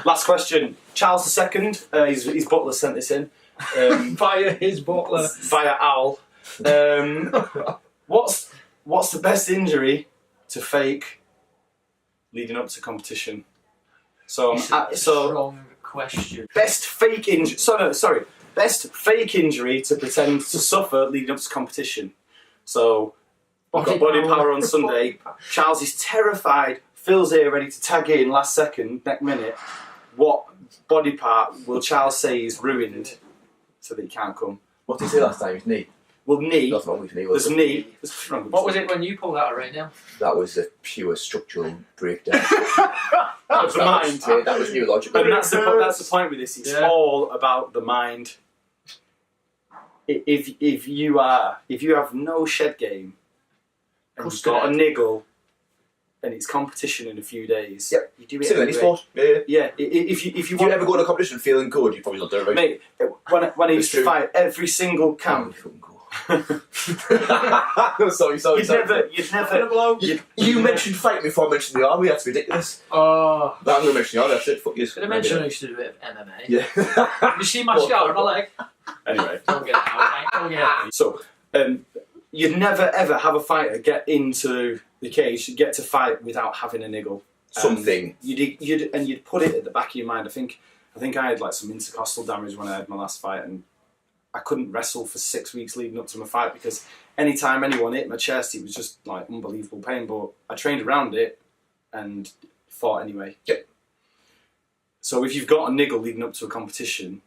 Last question. Charles II, his butler sent this in. Via his butler. Via Al. What's the best injury to fake leading up to competition? Strong question. Best fake injury. Sorry. Best fake injury to pretend to suffer leading up to competition. So, I've got body power on Sunday. Charles is terrified. Phil's here ready to tag in last second, next minute. What body part will Charles say is ruined so that he can't come? What did he say last time? His knee? Well, knee. Nothing wrong with knee, was There's it? knee. What was it when you pulled out right now? That was a pure structural breakdown. Of the mind. Yeah, that was neurological. And that's the point with this. It's all about the mind. If you have no shed game and you've got a niggle and it's competition in a few days, you do it. Same any sport. Yeah. If you ever go to a competition feling good, you probably not do it right. Mate, when I used to fight every single camp. Sorry. You'd never. You mentioned fighting before I mentioned the army. That's ridiculous. Oh. I'm going to mention the army. That's it. Fuck you. Did I mention I used to do a bit of MMA? Yeah. You see my scar on my leg? Anyway. Don't get it out, mate. Don't get it out. So, you'd never ever have a fighter get into the cage, get to fight without having a niggle. Something. You'd put it at the back of your mind. I think I had like some intercostal damage when I had my last fight, and I couldn't wrestle for 6 weeks leading up to my fight because anytime anyone hit my chest, it was just like unbelievable pain. But I trained around it and fought anyway. Yep. So if you've got a niggle leading up to a competition,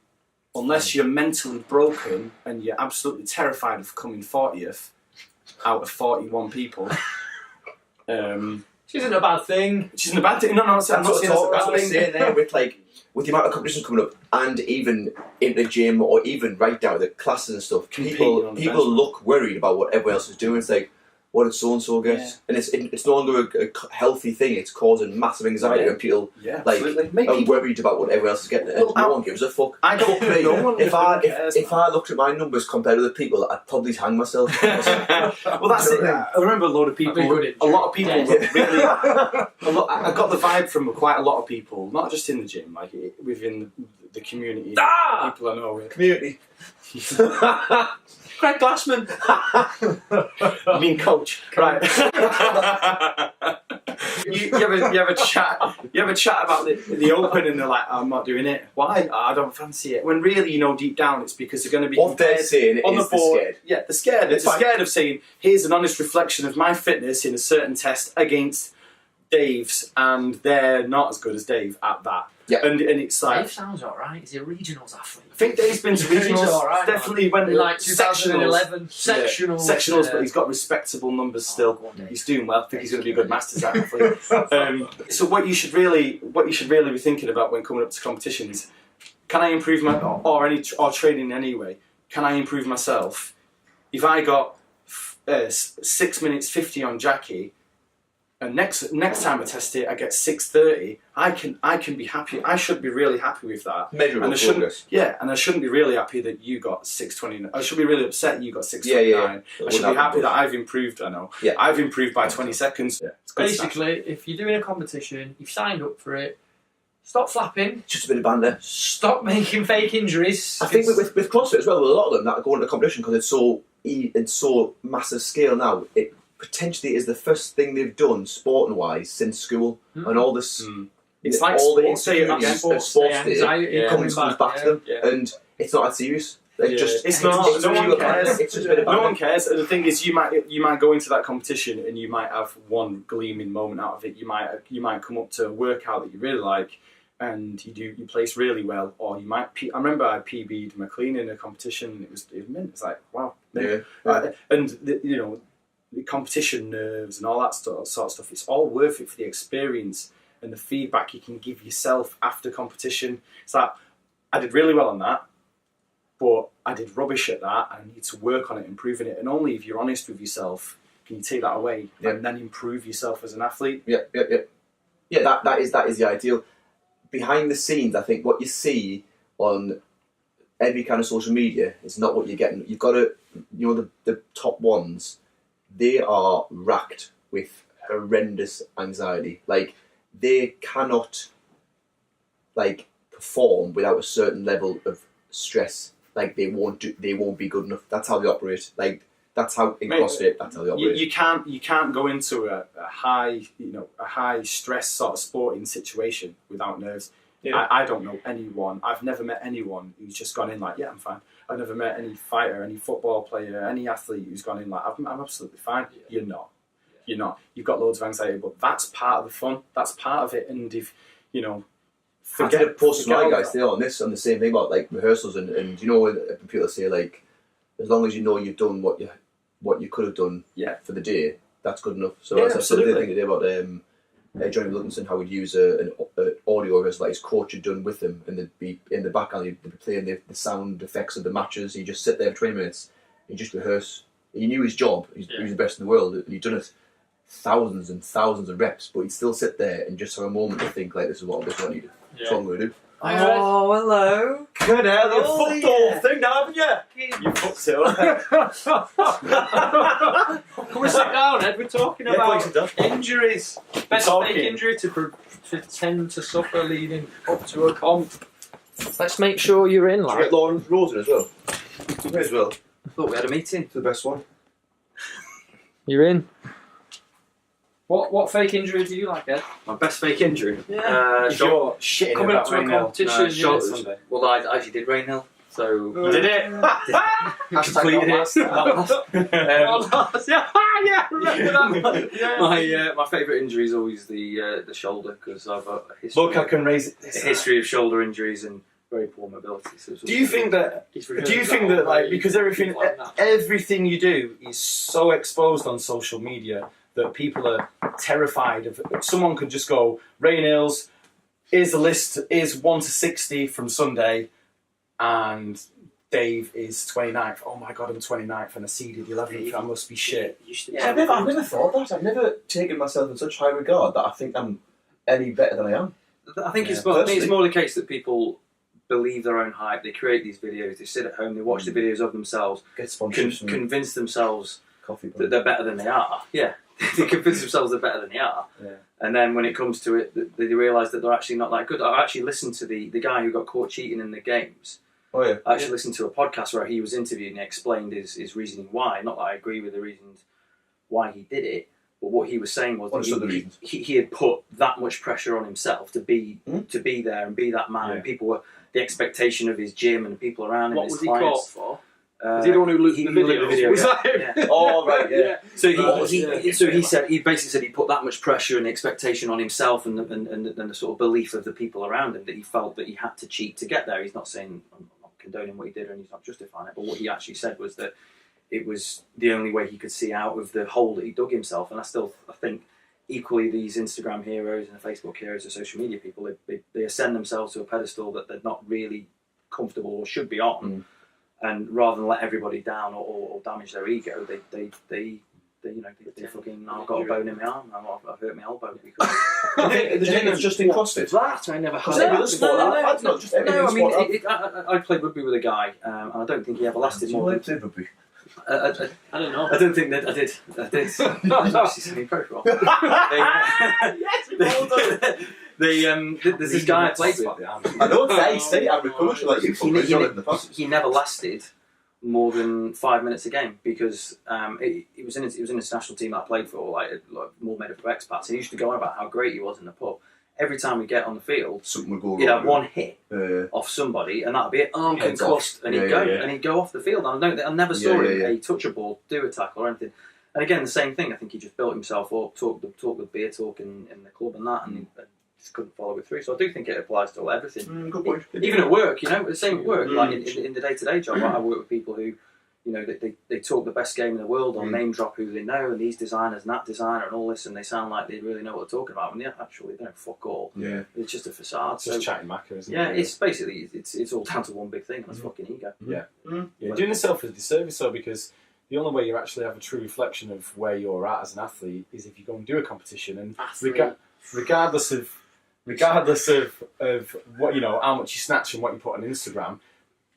unless you're mentally broken and you're absolutely terrified of coming 40th out of 41 people, which isn't a bad thing. Which isn't a bad thing. No, I'm not saying that's it's a what bad I was thing. saying there with the amount of competitions coming up, and even in the gym or even right down to the classes and stuff, people look worried about what everyone else is doing. It's like, what did so and so get? Yeah. And it's no longer a healthy thing. It's causing massive anxiety, and people are worried about what everyone else is getting. Well, no one gives a fuck. If I looked at my numbers compared to other people, I'd probably hang myself. Well, that's it. I remember a lot of people. A lot of people really. I got the vibe from quite a lot of people, not just in the gym, like within the community. People I know. Community. Greg Glassman. I mean, coach. Right. you have a chat. You have a chat about the open, and they're like, "I'm not doing it. Why? I don't fancy it." When really, deep down, it's because they're going to be what they're saying on is the board. Scared. Yeah, they're scared. They're scared of saying, "Here's an honest reflection of my fitness in a certain test against Dave's," and they're not as good as Dave at that. Yeah. And it's like Dave sounds alright. He's a regionals athlete. I think Dave's been to regionals. Right, definitely went in like 2011 sectionals. Sectionals, but he's got respectable numbers still. He's doing well. I think he's going to be a good masters athlete. So what you should really be thinking about when coming up to competition is, can I improve my or training anyway? Can I improve myself? If I got 6 minutes 50 on Jackie, and next time I test it, I get 6:30. I can be happy. I should be really happy with that. Measurable progress. Yeah, and I shouldn't be really happy that you got 6:29. I should be really upset you got 6:29. Yeah. I should be happy that I've improved. I know. Yeah. I've improved by 20 seconds. Yeah. Basically, if you're doing a competition, you've signed up for it. Stop flapping. Just a bit of banter. Stop making fake injuries. I think with CrossFit as well, with a lot of them that are going to competition because it's so massive scale now. It potentially is the first thing they've done sporting wise since school, and all this. It's like all the sports day, sports day comes back to them, and it's not that serious. It's not. No one cares. It's just no one cares. And the thing is, you might go into that competition and you might have one gleaming moment out of it. You might come up to a workout that you really like, and you place really well, or you might. I remember I PB'd McLean in a competition, and it's like wow. And the competition nerves and all that sort of stuff. It's all worth it for the experience and the feedback you can give yourself after competition. It's like, I did really well on that, but I did rubbish at that. I need to work on it, improving it. And only if you're honest with yourself can you take that away and then improve yourself as an athlete. Yeah. That is the ideal. Behind the scenes, I think what you see on every kind of social media is not what you're getting. You've got to, the top ones, they are racked with horrendous anxiety. Like, they cannot like perform without a certain level of stress. Like they won't be good enough. That's how they operate. Like that's how in CrossFit. That's how they operate. You can't go into a high stress sort of sporting situation without nerves. Yeah. I don't know anyone. I've never met anyone who's just gone in like, yeah, I'm fine. I've never met any fighter, any football player, any athlete who's gone in like, I'm absolutely fine. Yeah. You're not. You're not. You've got loads of anxiety, but that's part of the fun. That's part of it. And if forget it. Post my guys, they're on the same thing about like rehearsals and when people say like, as long as you know you've done what you could have done for the day, that's good enough. So that's the thing today about Johnny Wilkinson, how he'd use an audio as like his coach had done with him, and they'd be in the background, they'd be playing the sound effects of the matches. He'd just sit there for 20 minutes, he'd just rehearse. He knew his job, he was the best in the world, and he'd done it thousands and thousands of reps, but he'd still sit there and just have a moment to think like, this is what I need. That's what I'm going to do. Oh, hello. Good hell, you fucked the whole thing now, haven't you? You fucked it up. Can we sit down, Ed? We're talking about injuries. Best fake injury to tend to suffer leading up to a comp. Let's make sure you're in, lad. Should we get Lauren Rosen as well? May as well. I thought we had a meeting. It's the best one. You're in. What fake injury do you like, Ed? My best fake injury? Yeah. You're shitting coming up about to a competition. Sunday. Well, I actually did Rainhill. So you did it. Completed it. Yeah, remember that. My favourite injury is always the shoulder, because I've got a history. Look, I can raise it. A history of shoulder injuries and very poor mobility. So do you think that like, because everything you do is so exposed on social media that people are terrified of? Someone could just go, Rainhills, here's the list, is 1 to 60 from Sunday, and Dave is 29th. Oh my god, I'm 29th and I seeded 11th. I must be shit. I've never thought that. I've never taken myself in such high regard that I think I'm any better than I am. I think it's more the case that people believe their own hype. They create these videos. They sit at home. They watch the videos of themselves. Get sponsorships. Convince themselves that they're better than they are. Yeah. They convince themselves they're better than they are. Yeah. And then when it comes to it, they realise that they're actually not that good. I actually listened to the guy who got caught cheating in the games. Oh yeah. I actually listened to a podcast where he was interviewed and he explained his reasoning why. Not that I agree with the reasons why he did it, but what he was saying was that he had put that much pressure on himself to be there and be that man. Yeah. And people were, the expectation of his gym and the people around him. What his was clients, he caught for? Was he the one who looked at the video? Was that him? Yeah. Oh right, yeah. So he basically said he put that much pressure and expectation on himself and the sort of belief of the people around him that he felt that he had to cheat to get there. He's not saying, I'm not condoning what he did, and he's not justifying it, but what he actually said was that it was the only way he could see out of the hole that he dug himself. And I think equally these Instagram heroes and the Facebook heroes or social media people, they ascend themselves to a pedestal that they're not really comfortable or should be on. And rather than let everybody down or damage their ego, they fucking, I've got a bone in my arm, I've hurt my elbow. I think it's just in CrossFit. That I never had. I played rugby with a guy, and I don't think he ever lasted more than... rugby? I don't know. I don't think that I did. Actually semi-pro. There's this guy I played with. I don't say I'm recruiting like you. He never lasted more than 5 minutes a game because it was an international team that I played for, like more made up of expats. And he used to go on about how great he was in the pub. Every time we get on the field, something would go wrong. He'd have one hit off somebody, and that'd be it. Arm concussed, and he'd go off the field. And I never saw him touch a ball, do a tackle, or anything. And again, the same thing. I think he just built himself up, talked the beer talk in the club and that, and he just couldn't follow it through. So I do think it applies to everything. Good point. Even at work, the same at work. Like in the day-to-day job, I work with people who, they talk the best game in the world or name drop who they know and these designers and that designer and all this, and they sound like they really know what they're talking about. And actually, they don't fuck all. Yeah. It's just a facade. Just chatting macca, isn't it? Yeah, it's basically it's all down to one big thing, and that's fucking ego. Yeah. You're doing yourself a disservice though, because the only way you actually have a true reflection of where you're at as an athlete is if you go and do a competition, and regardless of what how much you snatch and what you put on Instagram,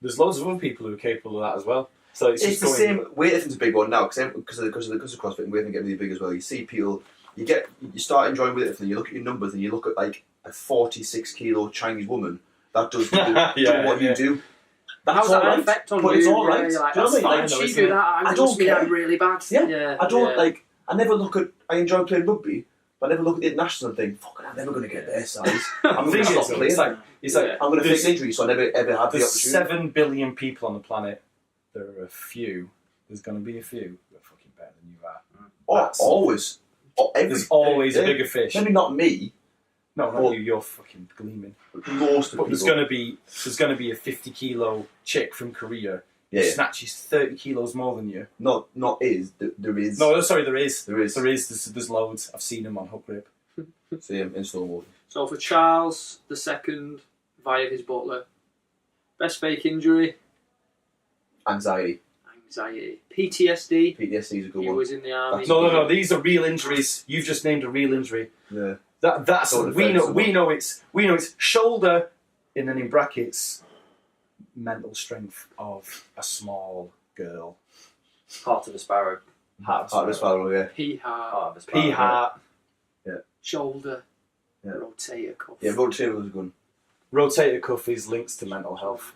there's loads of other people who are capable of that as well. So it's just the same. Weightlifting's a big one now because of CrossFit and weightlifting getting really big as well. You see people, you start enjoying weightlifting, you look at your numbers and you look at like a 46 kilo Chinese woman that does what you do. How's that affect on you? But it's all right. Yeah, like, do you know what I mean? Fine, she do that. I don't care. I'm really bad. Yeah. I don't like. I never look at. I enjoy playing rugby, but I never look at the international and think, "Fuck, I'm never going to get their size." I'm going to stop playing. It's like I'm going to fake an injury, so I never ever have the There's opportunity. 7 billion people on the planet. There are a few. There's going to be a few who are fucking better than you are. Always. There's always a bigger fish. Maybe not me. No, not you. You're fucking gleaming. Most of But people. there's going to be a 50 kilo chick from Korea who Yeah. snatches 30 kilos more than you. Not is. There is. No, sorry, there is. There is. There's loads. I've seen them on hook grip. See him in slow motion. So for Charles II, via his butler, best fake injury, Anxiety. PTSD. PTSD is a good He one. was in the army. No. These are real injuries. You've just named a real injury. Yeah. That's Don't we offend know it's shoulder, and then in brackets, mental strength of a small girl. Heart of a sparrow. Heart of a sparrow, yeah. P-heart, P heart. shoulder, Yeah. rotator cuff. Yeah, rotator was a good one. Rotator cuff is links to mental health.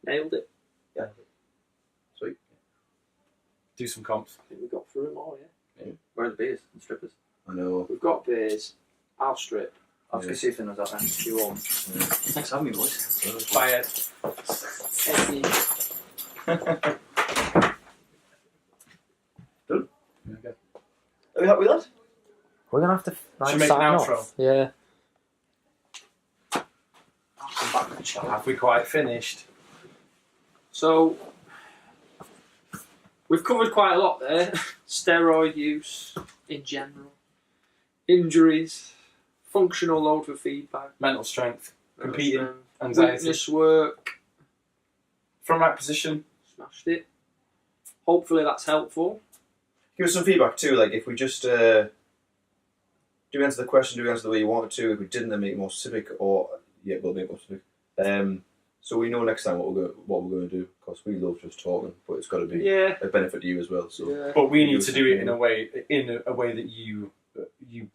Nailed it. Yeah. Sweet. Do some comps. I think we got through them all, yeah. Where are the beers and strippers? I know. We've got beers. I'll strip. I was going to see if there was that then. You all. Thanks for having me, boys. Fired. Eddie. Done? Okay. Are we happy with that? We're gonna have to Should we make an sign outro? off. Yeah. Have we quite finished? So, we've covered quite a lot there. Steroid use in general, injuries, functional load for feedback, Mental strength, competing, anxiety. witness work. From right position. Smashed it. Hopefully that's helpful. Give us some feedback too, like if we just do we answer the question, do we answer the way you wanted to? If we didn't, then make it more specific, or yeah, we'll make it more specific. So we know next time what we're going to do, because we love just talking, but it's got to be Yeah. a benefit to you as well. So Yeah. But we need to do it in a way that you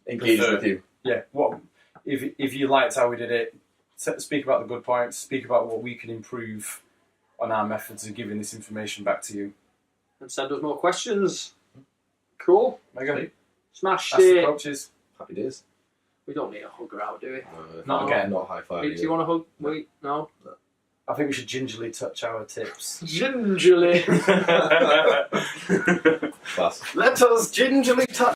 engage prefer. with you. Yeah. What if you liked how we did it? Speak about the good points. Speak about what we can improve on our methods of giving this information back to you. And send us more questions. Cool. Megan, Smashed ask the it. coaches. Happy days. We don't need a hugger out, do we? Not again. Not high five. Do you want a hug? Wait, no. I think we should gingerly touch our tips. Gingerly. Class. Let us gingerly touch